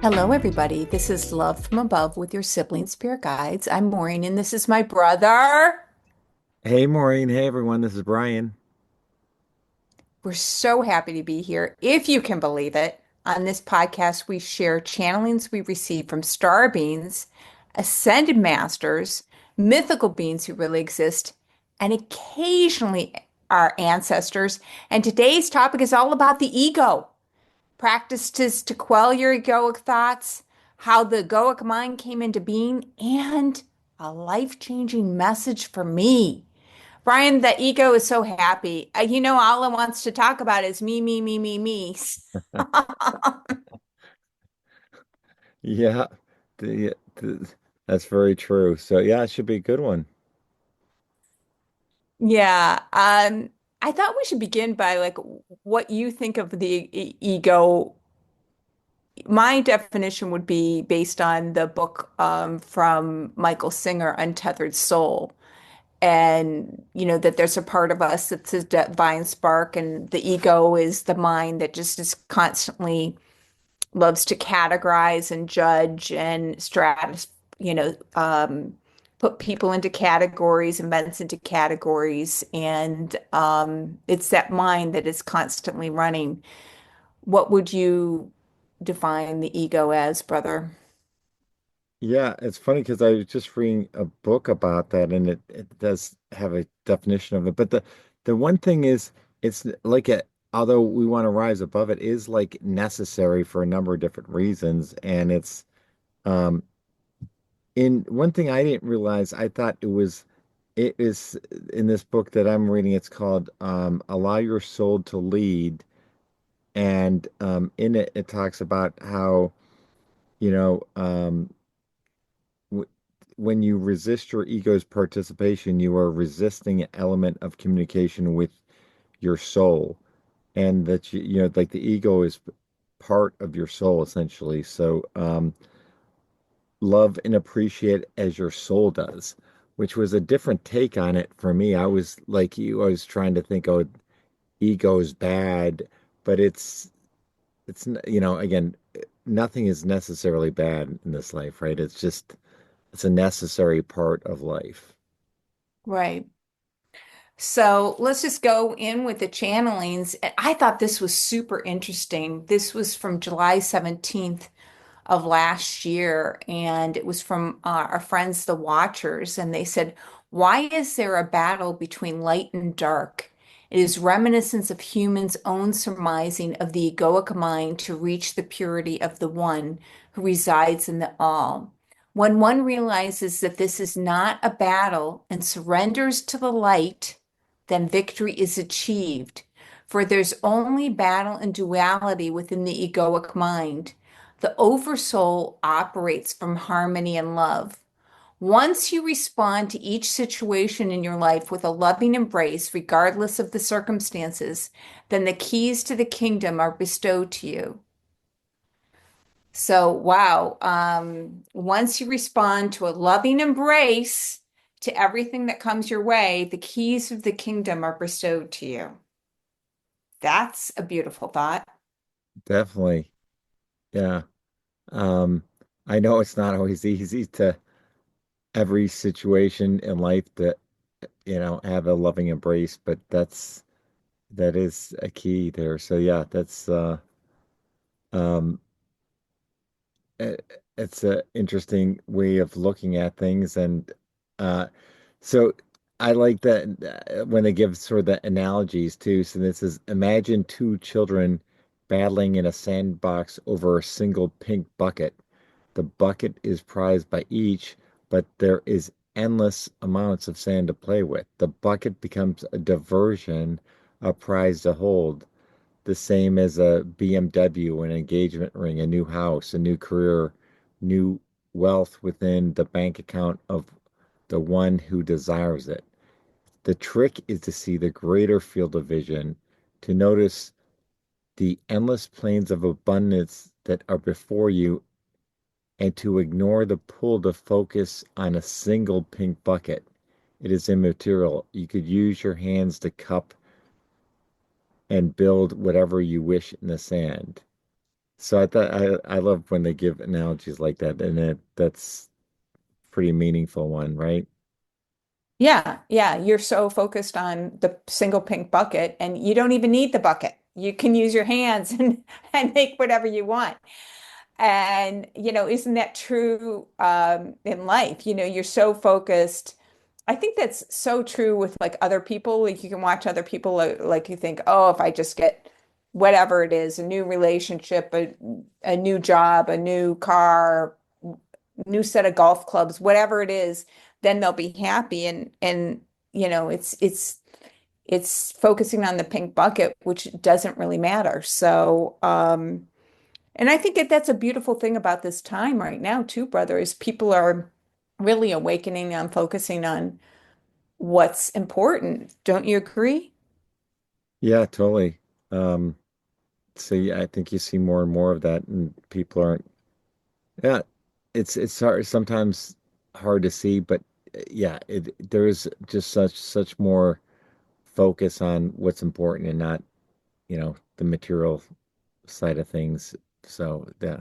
Hello, everybody. This is Love from Above with your Sibling Spirit Guides. I'm Maureen, and this is my brother. Hey Maureen, hey everyone, this is Brian. We're so happy to be here. If you can believe it, on this podcast, we share channelings we receive from star beings, ascended masters, mythical beings who really exist, and occasionally our ancestors. And today's topic is all about the ego. Practices to quell your egoic thoughts, how the egoic mind came into being, and a life-changing message for me. Brian, the ego is so happy. All it wants to talk about is me, me, me, me, me. Yeah, that's very true. So yeah, it should be a good one. Yeah. I thought we should begin by like what you think of the ego. My definition would be based on the book from Michael Singer, Untethered Soul. And that there's a part of us that's a divine spark, and the ego is the mind that just is constantly loves to categorize and judge and put people into categories, events into categories, and it's that mind that is constantly running. What would you define the ego as, brother? Yeah, it's funny because I was just reading a book about that and it does have a definition of it. But the one thing is it's like although we want to rise above it is like necessary for a number of different reasons. And it's um in one thing I didn't realize, I thought it is in this book that I'm reading, it's called Allow Your Soul to Lead. And in it, it talks about how, you know, w when you resist your ego's participation, you are resisting an element of communication with your soul. And that, like the ego is part of your soul, essentially. So, love and appreciate as your soul does, which was a different take on it for me. I was like you, I was trying to think, oh, ego is bad, but again, nothing is necessarily bad in this life, right? It's a necessary part of life. Right. So let's just go in with the channelings. I thought this was super interesting. This was from July 17th of last year, and it was from our friends, the Watchers. And they said, why is there a battle between light and dark? It is reminiscence of humans' own surmising of the egoic mind to reach the purity of the one who resides in the all. When one realizes that this is not a battle and surrenders to the light, then victory is achieved. For there's only battle and duality within the egoic mind. The oversoul operates from harmony and love. Once you respond to each situation in your life with a loving embrace, regardless of the circumstances, then the keys to the kingdom are bestowed to you. So, wow. Once you respond to a loving embrace to everything that comes your way, the keys of the kingdom are bestowed to you. That's a beautiful thought. Definitely. Yeah. Um, I know it's not always easy to every situation in life to, have a loving embrace, but that is a key there. So yeah, that's um it's a interesting way of looking at things. And uh so I like that when they give sort of the analogies too. So this is, imagine two children battling in a sandbox over a single pink bucket. The bucket is prized by each, but there is endless amounts of sand to play with. The bucket becomes a diversion, a prize to hold, the same as a BMW, an engagement ring, a new house, a new career, new wealth within the bank account of the one who desires it. The trick is to see the greater field of vision, to notice the endless plains of abundance that are before you, and to ignore the pull to focus on a single pink bucket. It is immaterial. You could use your hands to cup and build whatever you wish in the sand. So I thought I love when they give analogies like that, and that's pretty meaningful one, right? Yeah, yeah, you're so focused on the single pink bucket and you don't even need the bucket. You can use your hands and make whatever you want. And, isn't that true in life? You're so focused. I think that's so true with like other people. Like you can watch other people like you think, oh, if I just get whatever it is, a new relationship, a new job, a new car, new set of golf clubs, whatever it is, then they'll be happy. And it's focusing on the pink bucket, which doesn't really matter. So, and I think that's a beautiful thing about this time right now, too, brother, is people are really awakening and focusing on what's important. Don't you agree? Yeah, totally. Um, so yeah, I think you see more and more of that, and people aren't. Yeah, it's hard sometimes hard to see, but yeah, there is just such more focus on what's important and not, the material side of things. So yeah.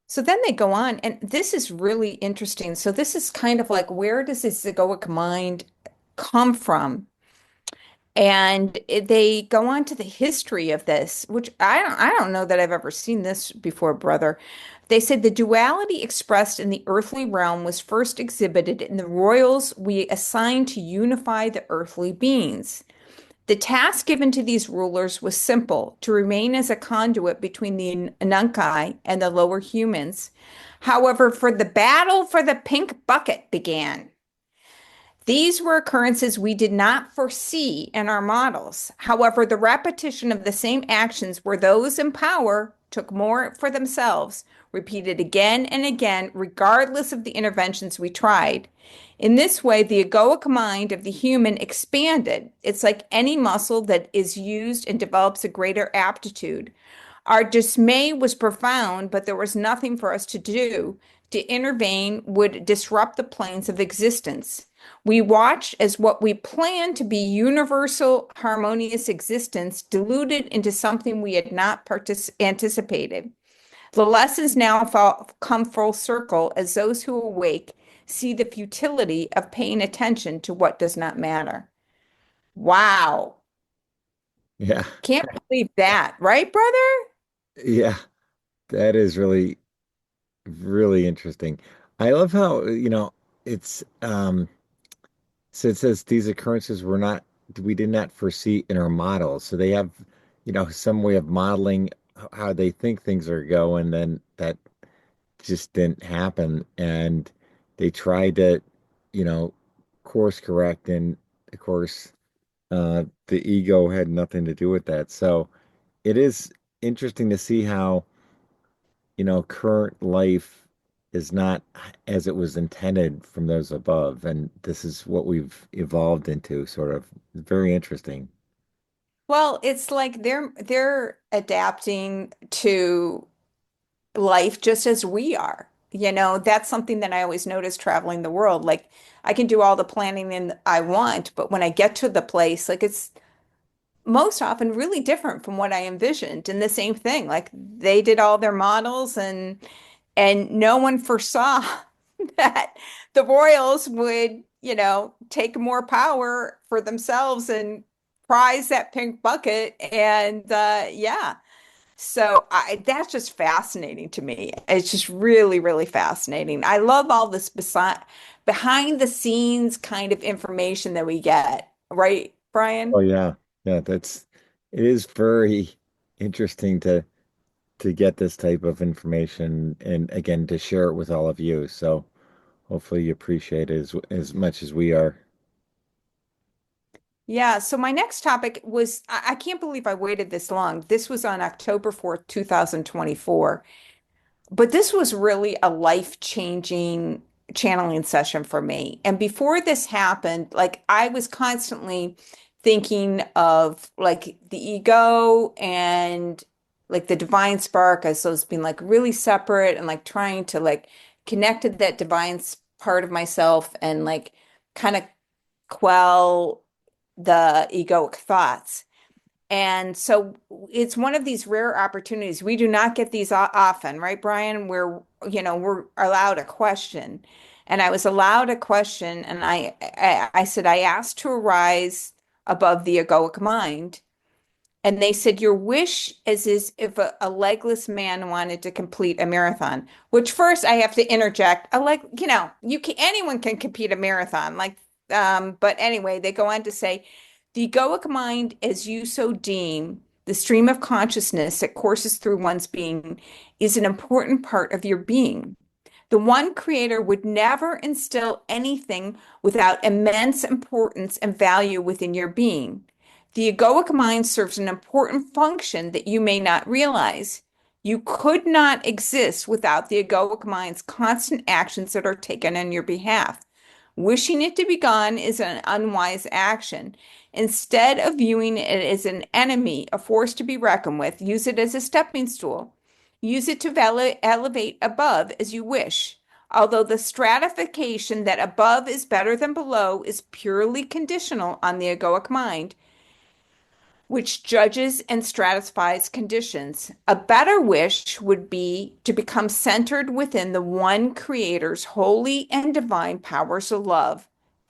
So then they go on, and this is really interesting. So this is kind of like, where does this egoic mind come from? And they go on to the history of this, which I don't know that I've ever seen this before, brother. They said the duality expressed in the earthly realm was first exhibited in the royals we assigned to unify the earthly beings. The task given to these rulers was simple, to remain as a conduit between the Anunkai and the lower humans. However, for the battle for the pink bucket began. These were occurrences we did not foresee in our models. However, the repetition of the same actions where those in power took more for themselves, repeated again and again, regardless of the interventions we tried. In this way, the egoic mind of the human expanded. It's like any muscle that is used and develops a greater aptitude. Our dismay was profound, but there was nothing for us to do. To intervene would disrupt the planes of existence. We watched as what we planned to be universal, harmonious existence diluted into something we had not anticipated. The lessons now come full circle as those who awake see the futility of paying attention to what does not matter. Wow. Yeah. Can't believe that, right, brother? Yeah. That is really, really interesting. I love how, it's so it says these occurrences we did not foresee in our models. So they have, some way of modeling how they think things are going, then that just didn't happen. And they tried to, you know, course correct, and of course, the ego had nothing to do with that. So it is interesting to see how, current life is not as it was intended from those above. And this is what we've evolved into, sort of. Very interesting. Well, it's like they're adapting to life just as we are. That's something that I always notice traveling the world. Like I can do all the planning and I want, but when I get to the place, like it's most often really different from what I envisioned. And the same thing, like they did all their models and no one foresaw that the royals would, take more power for themselves and prize that pink bucket. And yeah. So that's just fascinating to me. It's just really, really fascinating. I love all this behind the scenes kind of information that we get, right, Oh Brian? yeah. Yeah, it is very interesting to get this type of information, and again to share it with all of you. So hopefully you appreciate it as much as we are. Yeah. So my next topic was I can't believe I waited this long. This was on October 4th, 2024. But this was really a life-changing channeling session for me. And before this happened, like I was constantly thinking of like the ego and like the divine spark as those being like really separate and like trying to like connect to that divine part of myself and like kind of quell the egoic thoughts. And so it's one of these rare opportunities. We do not get these often, right, Brian? Where, we're allowed a question. And I was allowed a question, and I said, I asked to arise above the egoic mind. And they said, your wish is if a legless man wanted to complete a marathon, which first I have to interject, anyone can compete a marathon. But anyway, they go on to say, the egoic mind, as you so deem, the stream of consciousness that courses through one's being, is an important part of your being. The one creator would never instill anything without immense importance and value within your being. The egoic mind serves an important function that you may not realize. You could not exist without the egoic mind's constant actions that are taken on your behalf. Wishing it to be gone is an unwise action. Instead of viewing it as an enemy, a force to be reckoned with, use it as a stepping stool. Use it to elevate above as you wish. Although the stratification that above is better than below is purely conditional on the egoic mind, which judges and stratifies conditions. A better wish would be to become centered within the one Creator's holy and divine powers of love.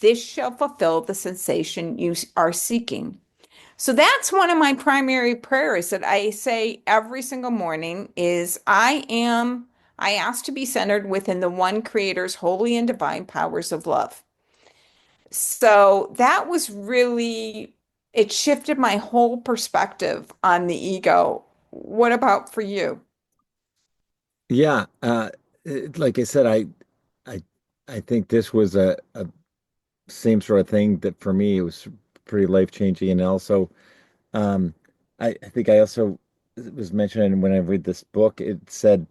This shall fulfill the sensation you are seeking. So that's one of my primary prayers that I say every single morning is I ask to be centered within the one Creator's holy and divine powers of love. So that was really, it shifted my whole perspective on the ego. What about for you? Yeah, like I said, I, I think this was a same sort of thing that for me it was pretty life changing, and also, um, I think I also was mentioning when I read this book, it said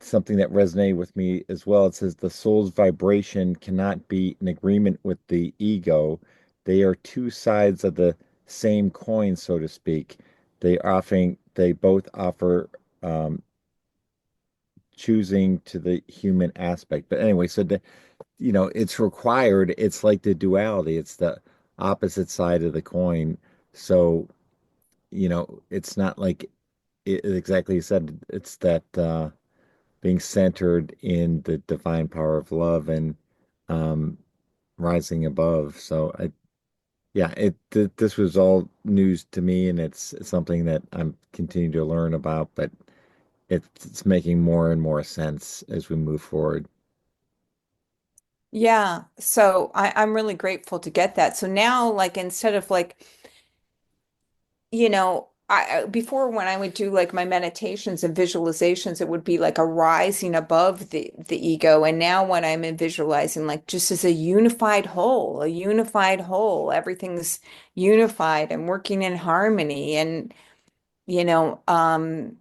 something that resonated with me as well. It says the soul's vibration cannot be in agreement with the ego. They are two sides of the same coin, so to speak. They both offer choosing to the human aspect. But anyway, so it's required. It's like the duality. It's the opposite side of the coin. So, it's not like it exactly you said. It's that being centered in the divine power of love and um, rising above. So yeah, this was all news to me, and it's something that I'm continuing to learn about, but it's making more and more sense as we move forward. Yeah, so I'm really grateful to get that. So now, like, instead of like, before when I would do like my meditations and visualizations, it would be like a rising above the ego. And now when I'm in visualizing, like just as a unified whole, everything's unified and working in harmony. And, you know, um,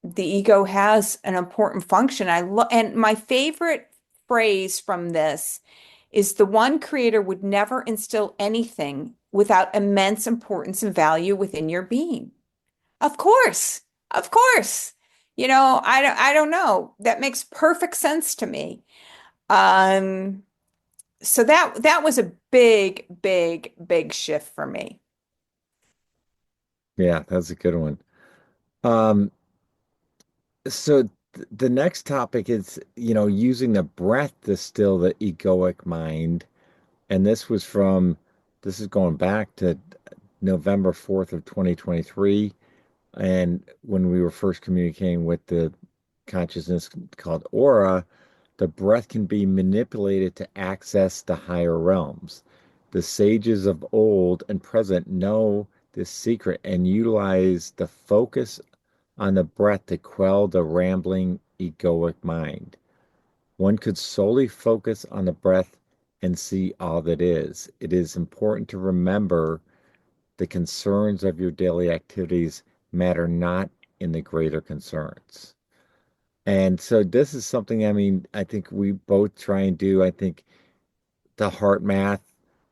the ego has an important function. And my favorite phrase from this is the one creator would never instill anything without immense importance and value within your being. Of course. Of course. I don't know. That makes perfect sense to me. Um, so that was a big, big, big shift for me. Yeah, that's a good one. Um, so the next topic is, using the breath to still the egoic mind. And this is going back to November 4th of 2023. And when we were first communicating with the consciousness called aura, the breath can be manipulated to access the higher realms. The sages of old and present know this secret and utilize the focus on the breath to quell the rambling egoic mind. One could solely focus on the breath and see all that is. It is important to remember the concerns of your daily activities matter not in the greater concerns. And so this is something, I mean, I think we both try and do. I think the heart math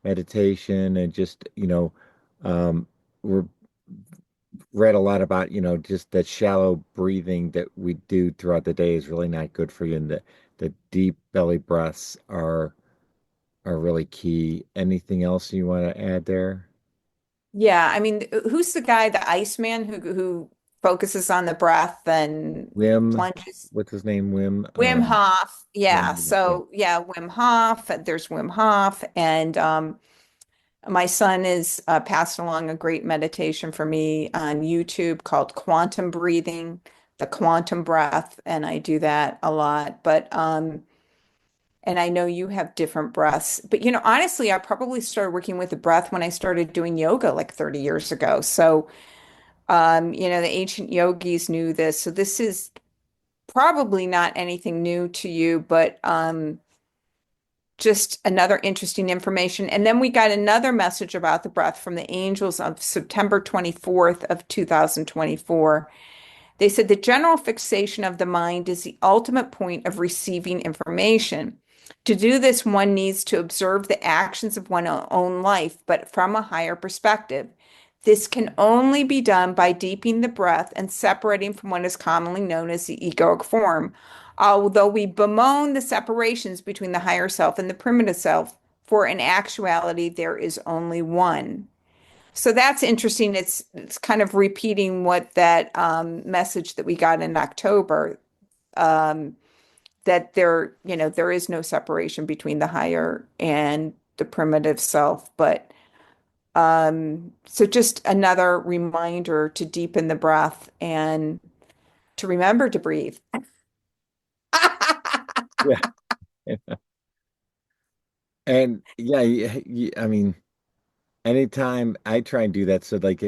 meditation and just, we're read a lot about, just that shallow breathing that we do throughout the day is really not good for you. And the deep belly breaths are really key. Anything else you want to add there? Yeah, I mean, who's the guy, the Iceman, who focuses on the breath and Wim, plunges? what's his name? Wim, Wim Hof. Yeah. Wim, yeah. So yeah, Wim Hof. There's Wim Hof, and my son is passed along a great meditation for me on YouTube called Quantum Breathing, the quantum breath, and I do that a lot. But and I know you have different breaths, but honestly, I probably started working with the breath when I started doing yoga like 30 years ago. So the ancient yogis knew this. So this is probably not anything new to you, but just another interesting information. And then we got another message about the breath from the angels of September 24th of 2024. They said the general fixation of the mind is the ultimate point of receiving information. To do this, one needs to observe the actions of one's own life, but from a higher perspective. This can only be done by deepening the breath and separating from what is commonly known as the egoic form. Although we bemoan the separations between the higher self and the primitive self, for in actuality, there is only one. So that's interesting. It's kind of repeating what that message that we got in October, um, that there is no separation between the higher and the primitive self. But so just another reminder to deepen the breath and to remember to breathe. Yeah. And yeah, I mean, anytime I try and do that, so like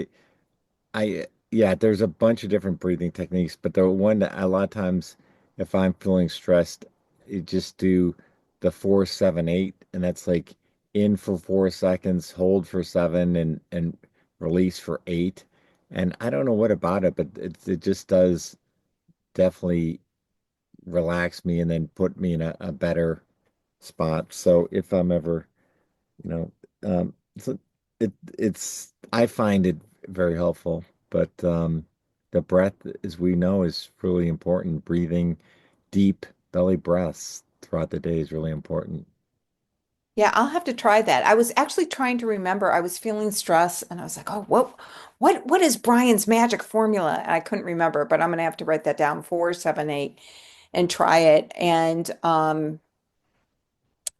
yeah, there's a bunch of different breathing techniques, but the one that a lot of times, if I'm feeling stressed, you just do the 4-7-8, and that's like in for 4 seconds, hold for seven, and release for eight. And I don't know what about it, but it just does definitely relax me and then put me in a better spot. So if I'm ever, you know, so it's I find it very helpful, but the breath, as we know, is really important. Breathing deep belly breaths throughout the day is really important. Yeah, I'll have to try that. I was actually trying to remember. I was feeling stress and I was like, "Oh, what is Brian's magic formula?" And I couldn't remember, but I'm gonna have to write that down, 478, and try it. And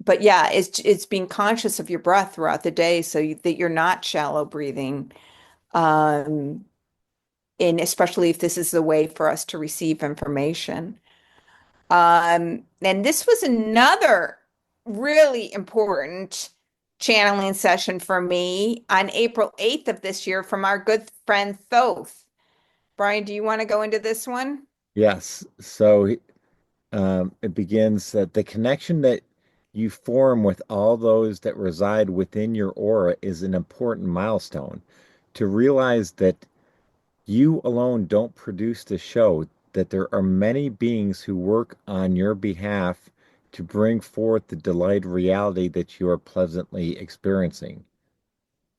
but yeah, it's being conscious of your breath throughout the day so that you're not shallow breathing. Um, and especially if this is the way for us to receive information. And this was another really important channeling session for me on April 8th of this year from our good friend Thoth. Brian, do you want to go into this one? Yes. So it begins that the connection that you form with all those that reside within your aura is an important milestone. To realize that you alone don't produce the show, that there are many beings who work on your behalf to bring forth the delight reality that you are pleasantly experiencing.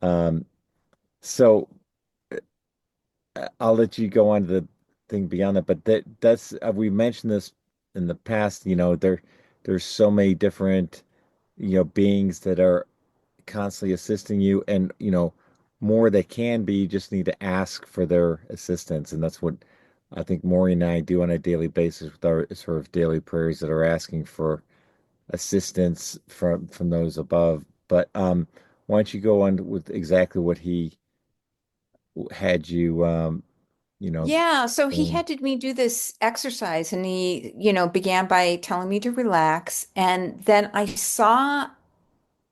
Um, so I'll let you go on to the thing beyond that, but that's we mentioned this in the past, there's so many different, beings that are constantly assisting you, and more they can be. You just need to ask for their assistance, and that's what I think Maury and I do on a daily basis with our sort of daily prayers that are asking for assistance from those above. But why don't you go on with exactly what he had you Yeah, so he doing? had me do this exercise and he, began by telling me to relax. And then I saw,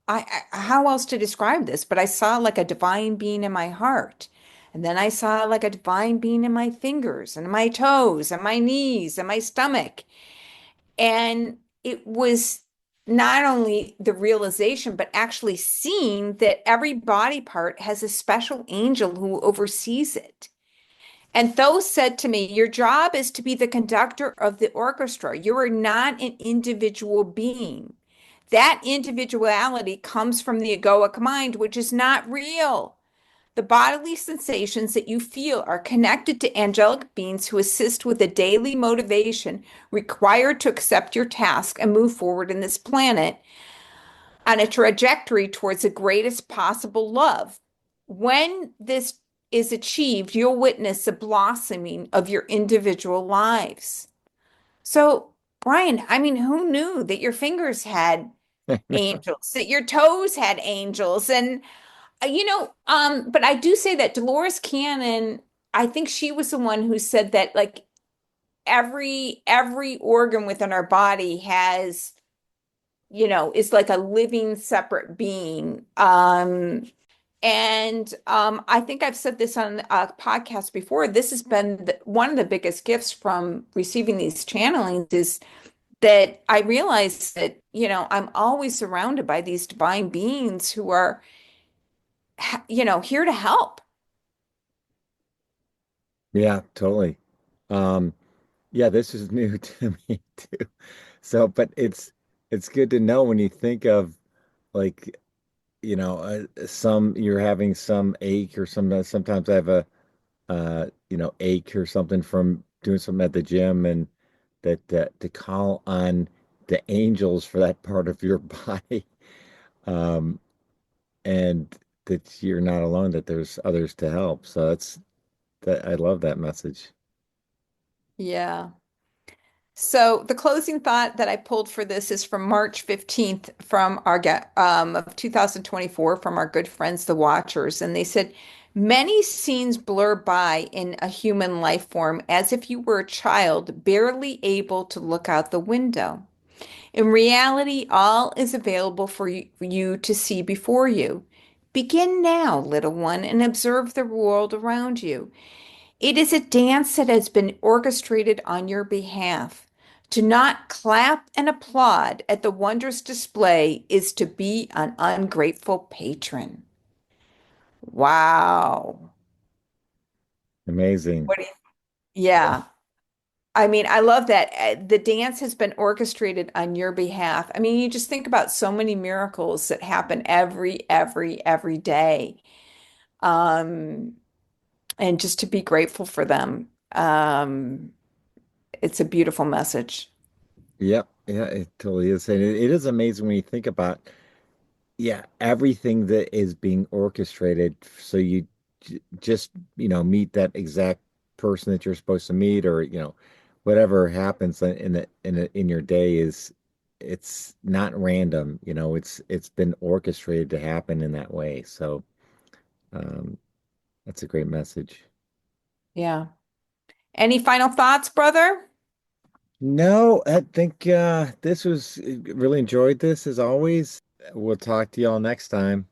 how else to describe this, but I saw like a divine being in my heart. And then I saw like a divine being in my fingers and my toes and my knees and my stomach. And it was not only the realization, but actually seeing that every body part has a special angel who oversees it. And Thoth said to me, "Your job is to be the conductor of the orchestra. You are not an individual being. That individuality comes from the egoic mind, which is not real. The bodily sensations that you feel are connected to angelic beings who assist with the daily motivation required to accept your task and move forward in this planet on a trajectory towards the greatest possible love. when this is achieved, you'll witness the blossoming of your individual lives. So, Brian, I mean, who knew that your fingers had angels, that your toes had angels? And but I do say that Dolores Cannon, I think she was the one who said that like every organ within our body has, is like a living separate being. And I think I've said this on a podcast before. This has been one of the biggest gifts from receiving these channelings is that I realize that, I'm always surrounded by these divine beings who are, here to help. Yeah, totally. Um, yeah, this is new to me too. So, but it's good to know when you think of like, some you're having some ache or sometimes I have a ache or something from doing something at the gym and that to call on the angels for that part of your body. Um, and that you're not alone, that there's others to help. So that I love that message. Yeah. So the closing thought that I pulled for this is from March 15th from of 2024 from our good friends, the Watchers. And they said, many scenes blur by in a human life form as if you were a child barely able to look out the window. In reality, all is available for you to see before you. Begin now, little one, and observe the world around you. It is a dance that has been orchestrated on your behalf. To not clap and applaud at the wondrous display is to be an ungrateful patron. Wow. Amazing. What do you, yeah. I mean, I love that. The dance has been orchestrated on your behalf. I mean, you just think about so many miracles that happen every day. Um, and just to be grateful for them. It's a beautiful message. Yep. Yeah, it totally is. And it is amazing when you think about, yeah, everything that is being orchestrated so you just, meet that exact person that you're supposed to meet or, whatever happens in your day is it's not random, it's been orchestrated to happen in that way. So, um, that's a great message. Yeah. Any final thoughts, brother? No, I think this was really enjoyed this as always. We'll talk to y'all next time.